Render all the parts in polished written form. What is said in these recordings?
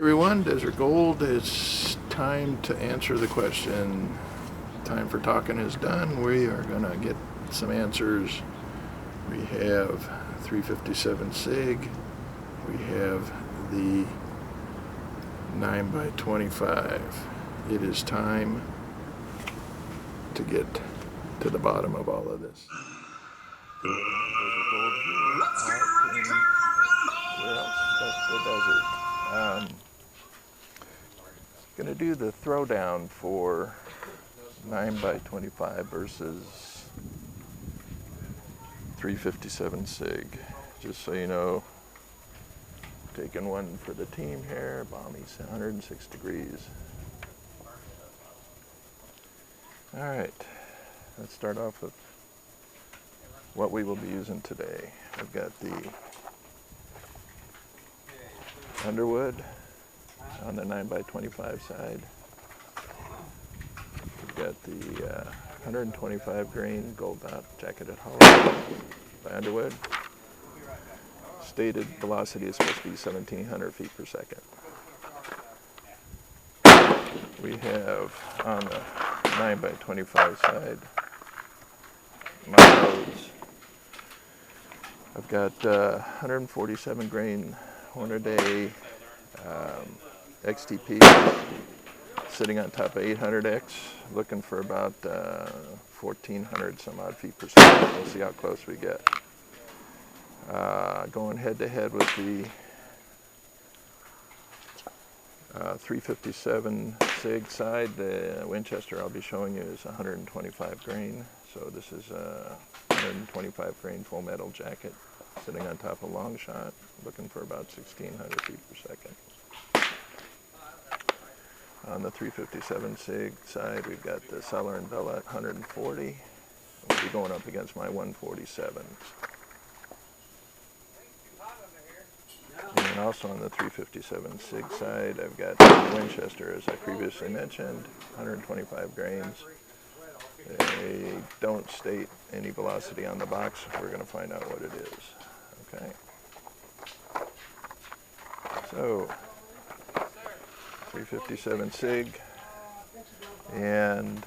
Everyone, Desert Gold, it's time to answer the question. Time for talking is done. We are going to get some answers. We have 357 Sig. We have the 9x25. It is time to get to the bottom of all of this. Let's get ready to Well, that's the desert. Going to do the throwdown for 9x25 versus 357 Sig. Just so you know, taking one for the team here. Balmy 106 degrees. All right, let's start off with what we will be using today. I've got the Underwood on the 9x25 side. We've got the 125 grain gold dot jacketed hollow by Underwood. Stated velocity is supposed to be 1,700 feet per second. We have on the 9x25 side my roads. I've got 147 grain horn a day XTP sitting on top of 800X, looking for about 1,400 some odd feet per second. We'll see how close we get. Going head to head with the 357 Sig side, the Winchester I'll be showing you is 125 grain. So this is a 125 grain full metal jacket sitting on top of long shot, looking for about 1,600 feet per second. On the 357 Sig side, we've got the Casull and Dillon at 140. We'll be going up against my 147. And also on the 357 Sig side, I've got the Winchester, as I previously mentioned, 125 grains. They don't state any velocity on the box. We're going to find out what it is. Okay. So, 357 Sig and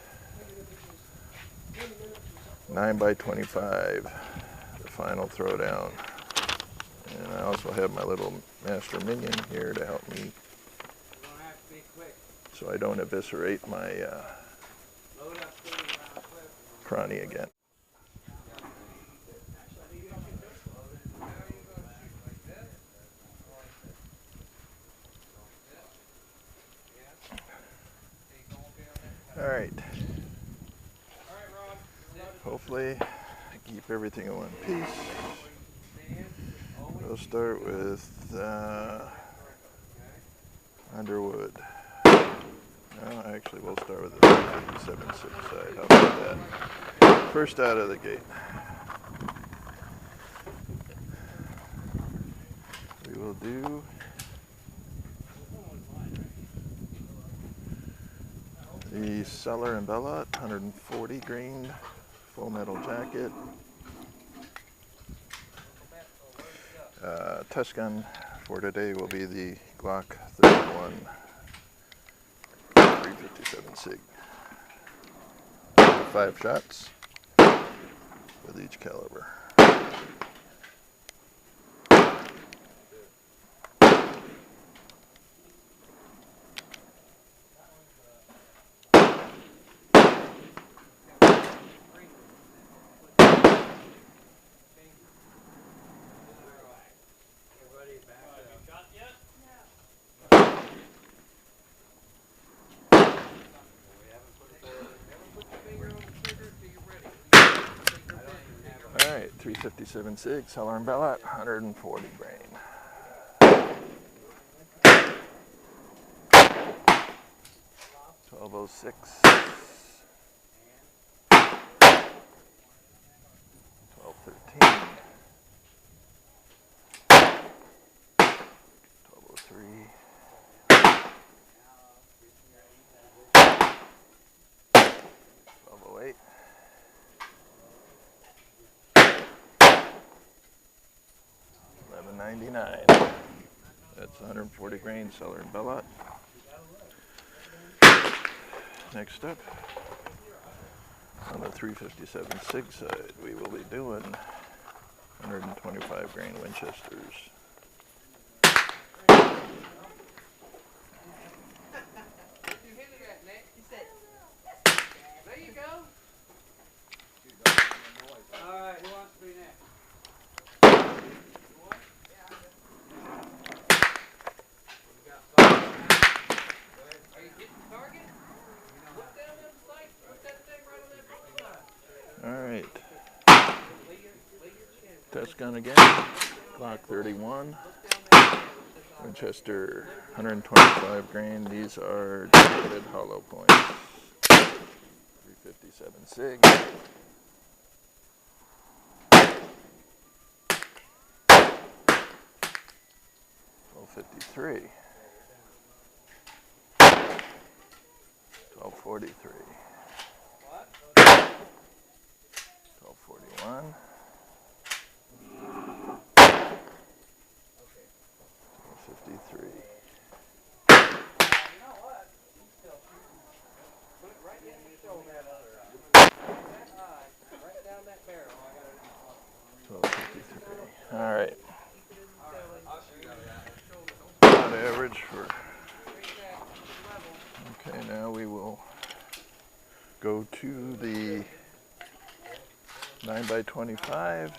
9x25, the final throwdown. And I also have my little master minion here to help me so I don't eviscerate my chrony again. All right. Hopefully I keep everything in one piece. We'll start with Underwood. No, actually we'll start with the 357 Sig side. How about that? First out of the gate. We will do the Casull and Dillon 140 grain full metal jacket. Test gun for today will be the Glock 31 357 Sig. 5 shots with each caliber. Alright, 357 Sig, Casull and Dillon, 140 grain. .1206. 1213. 1203. 1208. 1199. That's It's 140 grain Cellar and Bellot. Next up, on the 357 Sig side, we will be doing 125 grain Winchesters. There you go. All right, who wants to be next? Are you hitting the target? Look down them sights. Put that thing right on that front side. All right, Lay your chin. test gun again. Glock 31. Winchester 125 grain. These are dedicated hollow points. 357 Sig. 1253. 1243. 1241. 1253. You know what? He's still shooting. Put it right in the shoulder. That eye, right down that barrel. 1253. All right. Keep it in the belly. About average for. Okay, now we will go to the 9x25.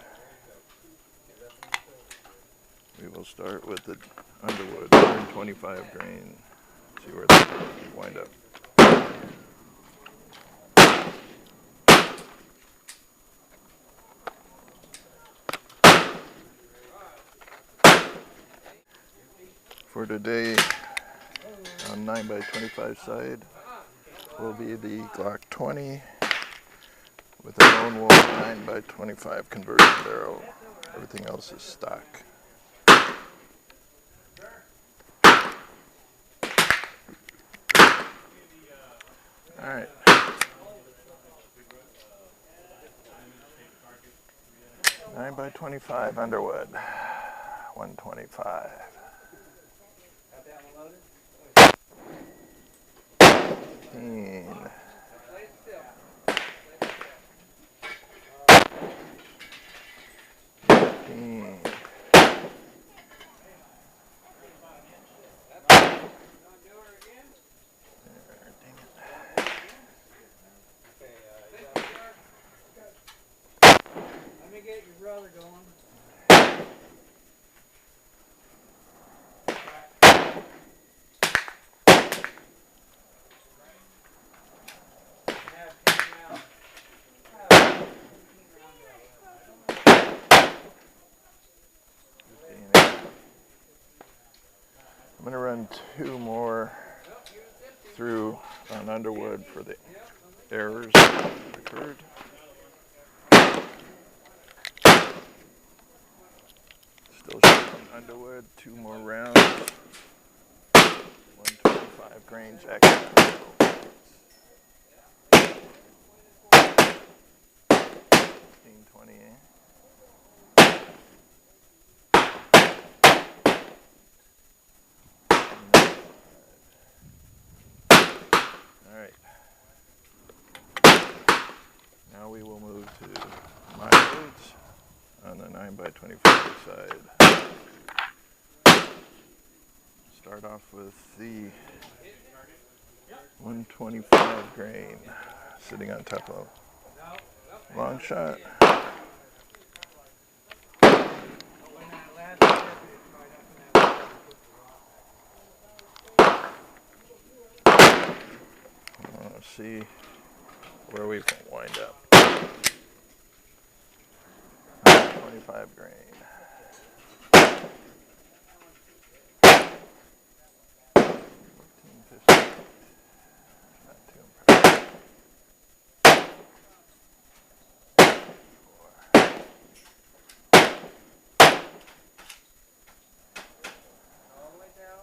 We will start with the Underwood 125 grain. See where they wind up. For today, on 9x25 side, will be the Glock 20 with a lone wolf 9x25 conversion barrel. Everything else is stock. All right. 9x25 Underwood, 125. 15. 15. Let me get your brother going. I'm going to run two more through on Underwood for the errors that occurred. Still shooting Underwood, two more rounds. 125 grain jacket. 1520. All right. Now we will move to my loads on the 9x25 side. Start off with the 125 grain sitting on top of long shot. Let's see where we can wind up. 125 grain. 1450. Not too impressive. 4. All the way down.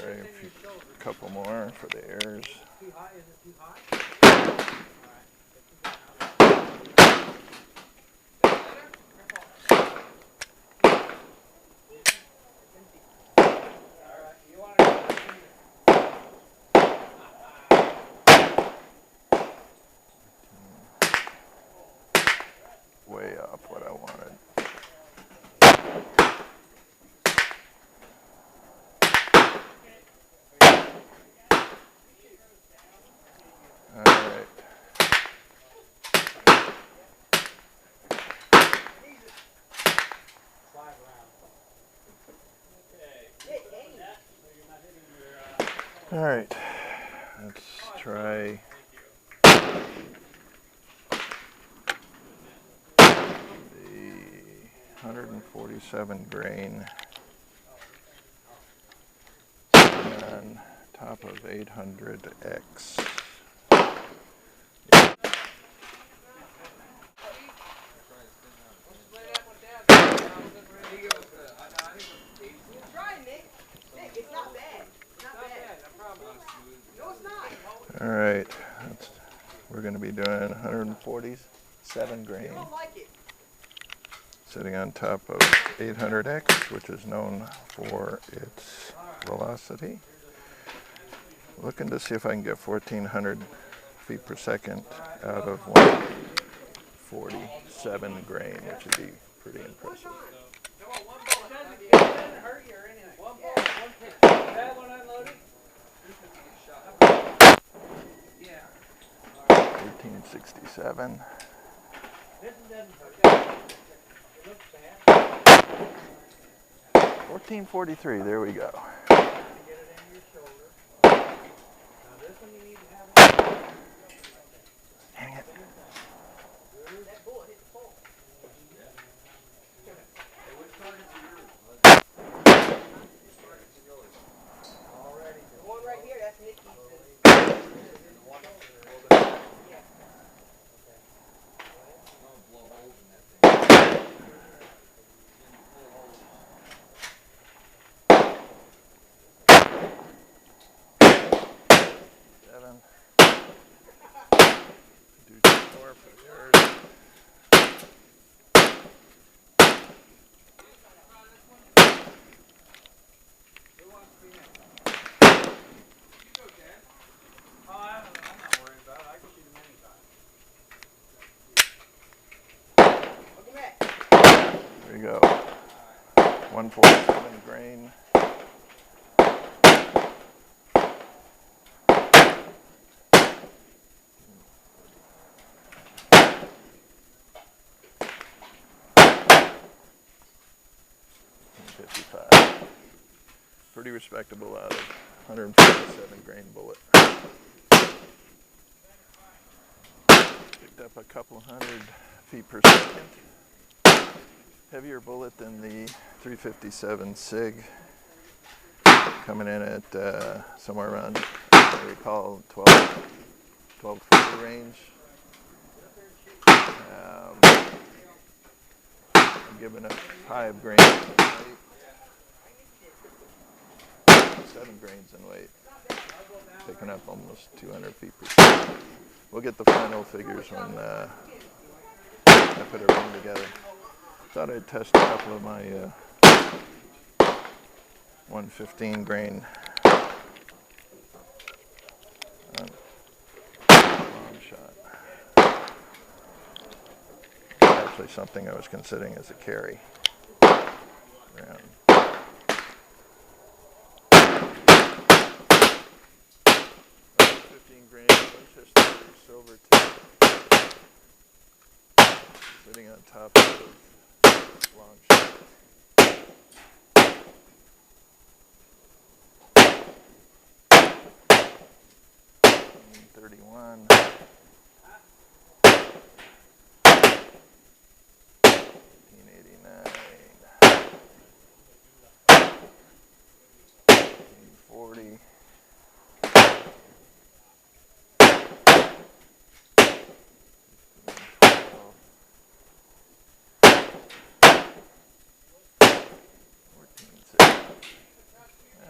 try a couple more for the airs. Too high? Is it too high? Way off what I wanted. All right. All right. Let's try. The 147 grain on top of 800X. All right, we're going to be doing 147 grain. Sitting on top of 800X, which is known for its velocity. Looking to see if I can get 1,400 feet per second out of 147 grain, which would be pretty impressive. 1867. 1443, there we go. Dang it. The one right here, that's Nikki's. Do 2 more for yours. There you go. 147 grain. Pretty respectable out of 147 grain bullet. Picked up a couple hundred feet per second. Heavier bullet than the 357 Sig. Coming in at somewhere around, I recall, 1240 range. I'm giving a 5 grains in weight. 7 grains in weight. Picking up almost 200 feet per second. We'll get the final figures when I put everything together. Thought I'd test a couple of my 115 grain long shot. Actually something I was considering as a carry. Around 15 grain Winchester silver tip. Sitting on top of long shot. 31. 40.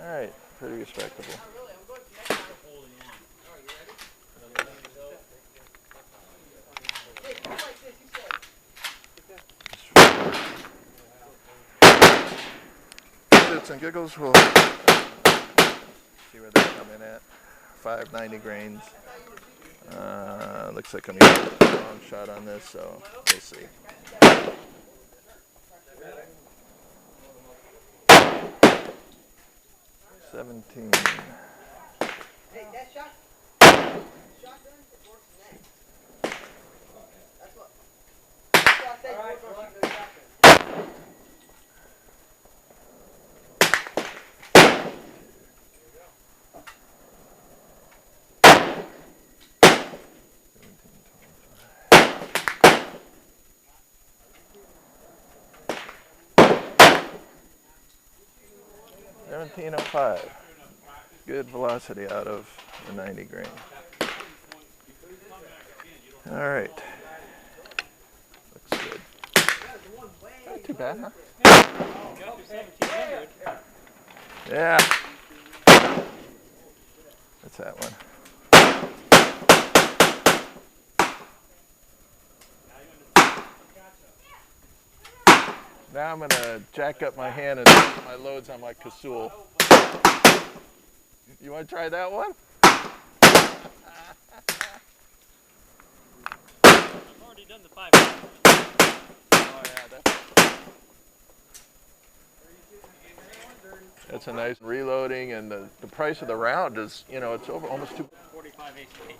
All right, pretty respectable. Shits and giggles, we'll see where they come in at. 590 grains. Looks like I'm using a long shot on this, so we'll see. $17. Hey, that shotgun, it works next. That's what I say. All right, shotgun. 1705. Good velocity out of the 90 grain. All right. Looks good. Not too bad, huh? Yeah. That's that one. Now I'm going to jack up my hand and put my loads on my Casull. You want to try that one? I've already done the 5. Oh yeah, that's a nice reloading, and the price of the round is, you know, it's over almost 45 HP.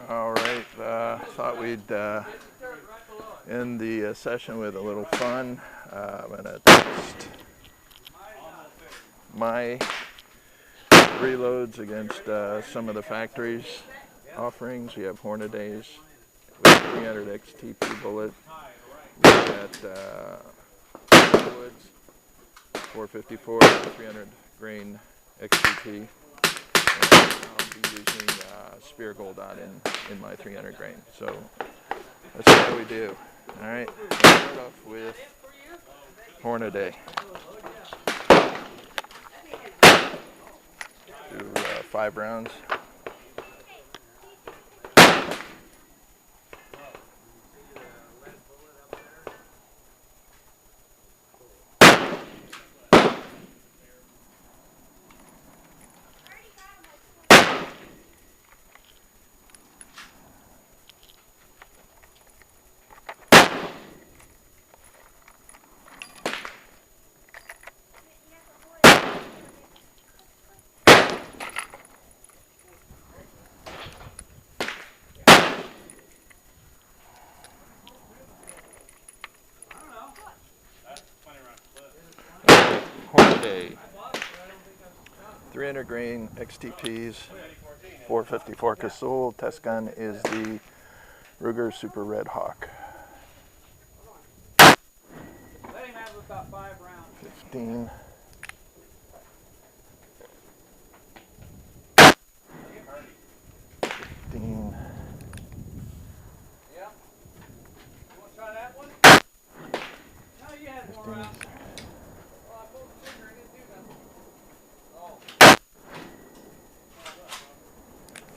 All right, thought we'd end the session with a little fun. I'm going to test my reloads against some of the factory's offerings. We have Hornadays with 300 XTP bullet. We got Woods 454 300 grain XTP. I'll be using Spear Gold Dot in my 300 grain. So let's see how we do. All right, let's start off with Hornaday. Do 5 rounds. Hornaday, 300 grain XTPs, 454 Casull. Test gun is the Ruger Super Red Hawk. Let him have about 5 rounds. 15. 15. Yeah. You want to try that one? No, you had 1 round. Well, I pulled the trigger and didn't do nothing. Oh.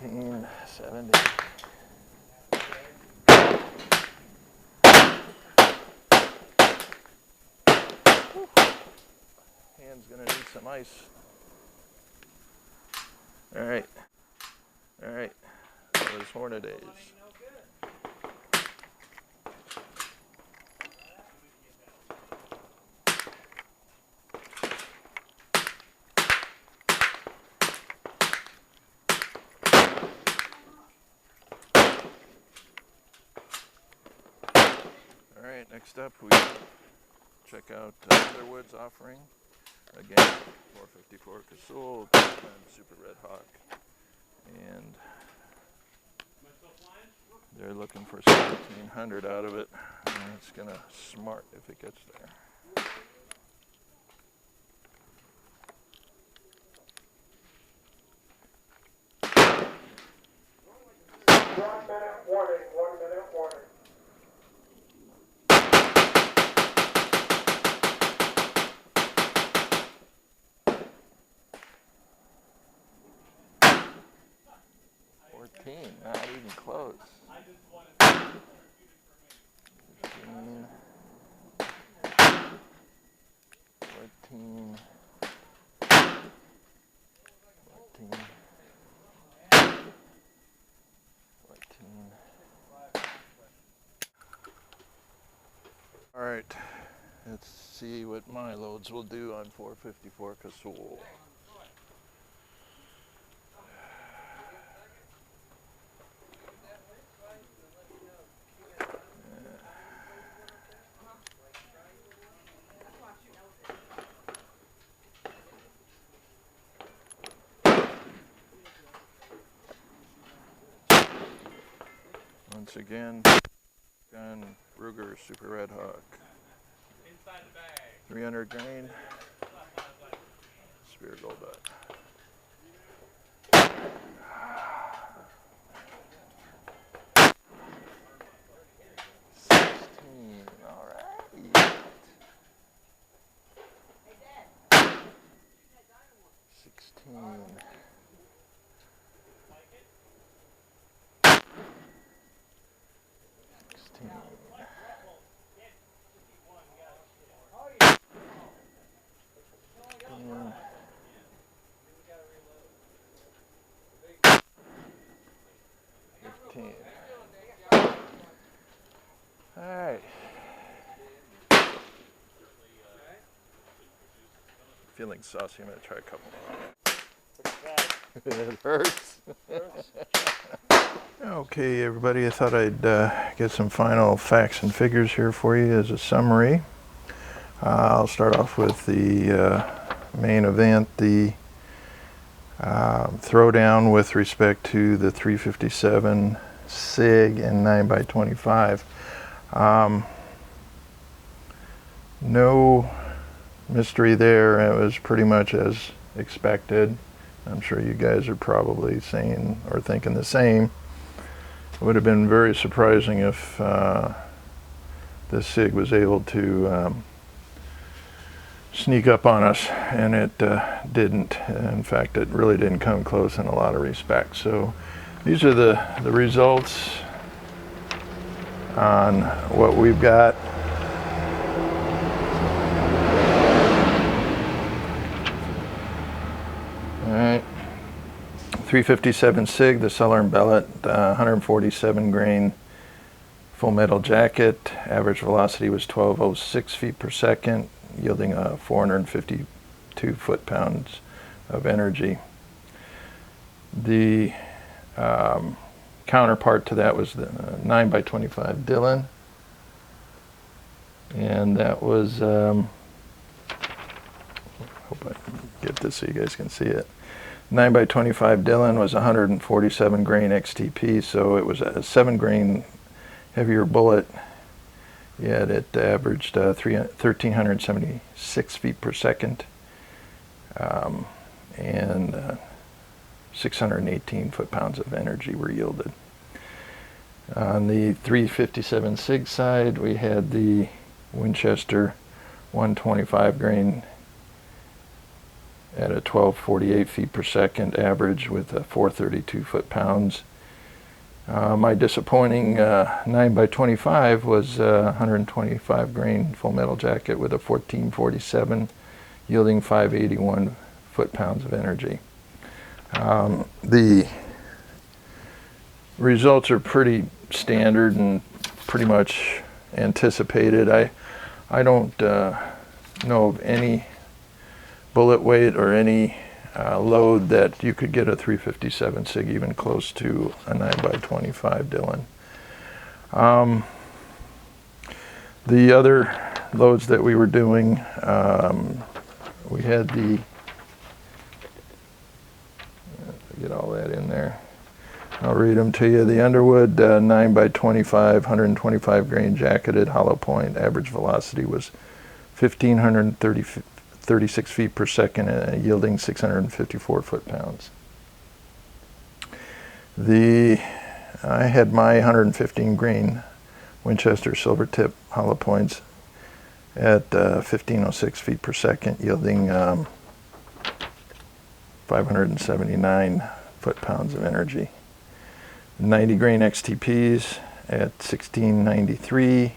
15, 70. Hand's gonna need some ice. All right. All right. Those Hornadays. Alright, next up we check out Underwood's offering. Again, 454 Casull, Super Red Hawk. And they're looking for 1700 out of it. And it's gonna smart if it gets there. 1 minute warning, 1 minute warning. Not even close. 15, 14, 14, 14. All right, let's see what my loads will do on 454 Casull. Once again, gun Ruger Super Red Hawk. 300 grain. Spear gold dot. 16. All right. 16. 15. All right. Feeling saucy. I'm gonna try a couple more. It hurts. Okay, everybody. I thought I'd get some final facts and figures here for you as a summary. I'll start off with the main event, the throwdown with respect to the 357 Sig and 9x25. No mystery there. It was pretty much as expected. I'm sure you guys are probably saying or thinking the same. It would have been very surprising if the Sig was able to sneak up on us, and it didn't. In fact, it really didn't come close in a lot of respects. So these are the results on what we've got. All right, 357 Sig, the Celeron Bellet, 147 grain full metal jacket. Average velocity was 1206 feet per second, yielding 452 foot-pounds of energy. The counterpart to that was the 9x25 Dillon, and that was, hope I can get this so you guys can see it. 9x25 Dillon was 147 grain XTP, so it was a 7 grain heavier bullet, yet it averaged 1,376 feet per second, and 618 foot-pounds of energy were yielded. On the 357 Sig side, we had the Winchester 125 grain at a 1248 feet per second average with 432 foot-pounds. My disappointing 9x25 was 125 grain full metal jacket with a 1447, yielding 581 foot-pounds of energy. The results are pretty standard and pretty much anticipated. I don't know of any bullet weight or any load that you could get a 357 Sig even close to a 9x25 Dillon. The other loads that we were doing, we had get all that in there. I'll read them to you. The Underwood 9x25, 125 grain jacketed hollow point. Average velocity was 1,536 feet per second, yielding 654 foot-pounds. I had my 115 grain Winchester silver tip hollow points at 1,506 feet per second, yielding 579 foot-pounds of energy. 90 grain XTPs at 1693,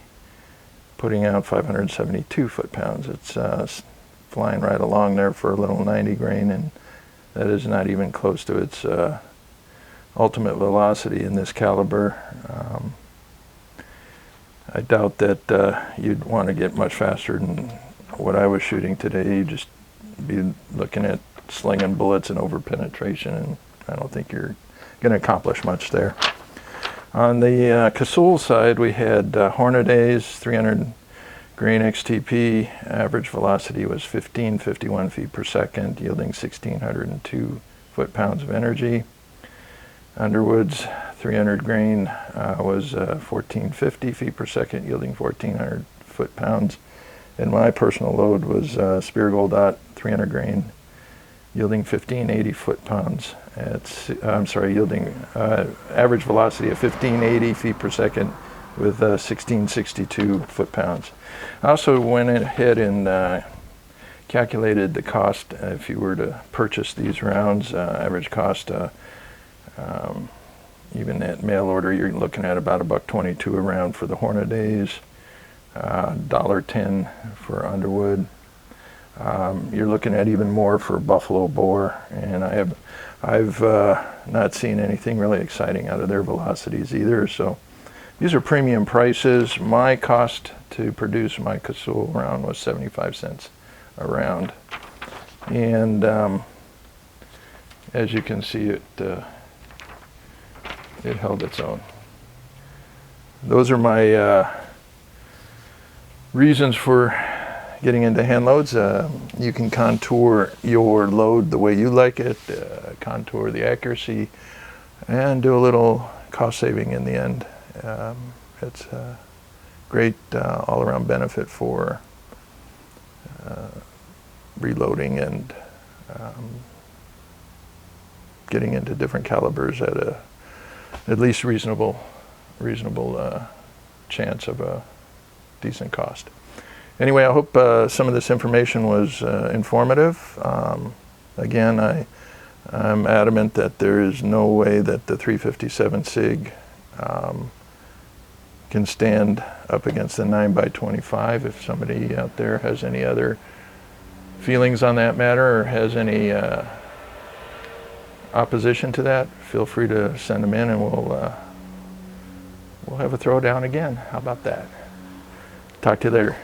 putting out 572 foot-pounds. It's flying right along there for a little 90 grain, and that is not even close to its ultimate velocity in this caliber. I doubt that you'd want to get much faster than what I was shooting today. You'd just be looking at slinging bullets and over penetration, and I don't think you're going to accomplish much there. On the Casull side, we had Hornadays, 300 grain XTP. Average velocity was 1551 feet per second, yielding 1,602 foot-pounds of energy. Underwood's 300 grain was 1,450 feet per second, yielding 1,400 foot-pounds. And my personal load was Spear Gold Dot 300 grain, yielding 1,580 foot-pounds. Yielding average velocity of 1,580 feet per second with 1,662 foot-pounds. I also went ahead and calculated the cost if you were to purchase these rounds. Average cost, even at mail order, you're looking at about $1.22 a round for the Hornadays, $1.10 for Underwood. You're looking at even more for Buffalo Boar, and I've not seen anything really exciting out of their velocities either. So these are premium prices. My cost to produce my Casull round was 75 cents a round, and as you can see, it held its own. Those are my reasons for getting into hand loads. You can contour your load the way you like it, contour the accuracy, and do a little cost saving in the end. It's a great all-around benefit for reloading and getting into different calibers at at least reasonable chance of a decent cost. Anyway, I hope some of this information was informative. Again, I'm adamant that there is no way that the 357 SIG can stand up against the 9x25. If somebody out there has any other feelings on that matter or has any opposition to that, feel free to send them in, and we'll have a throwdown again. How about that? Talk to you later.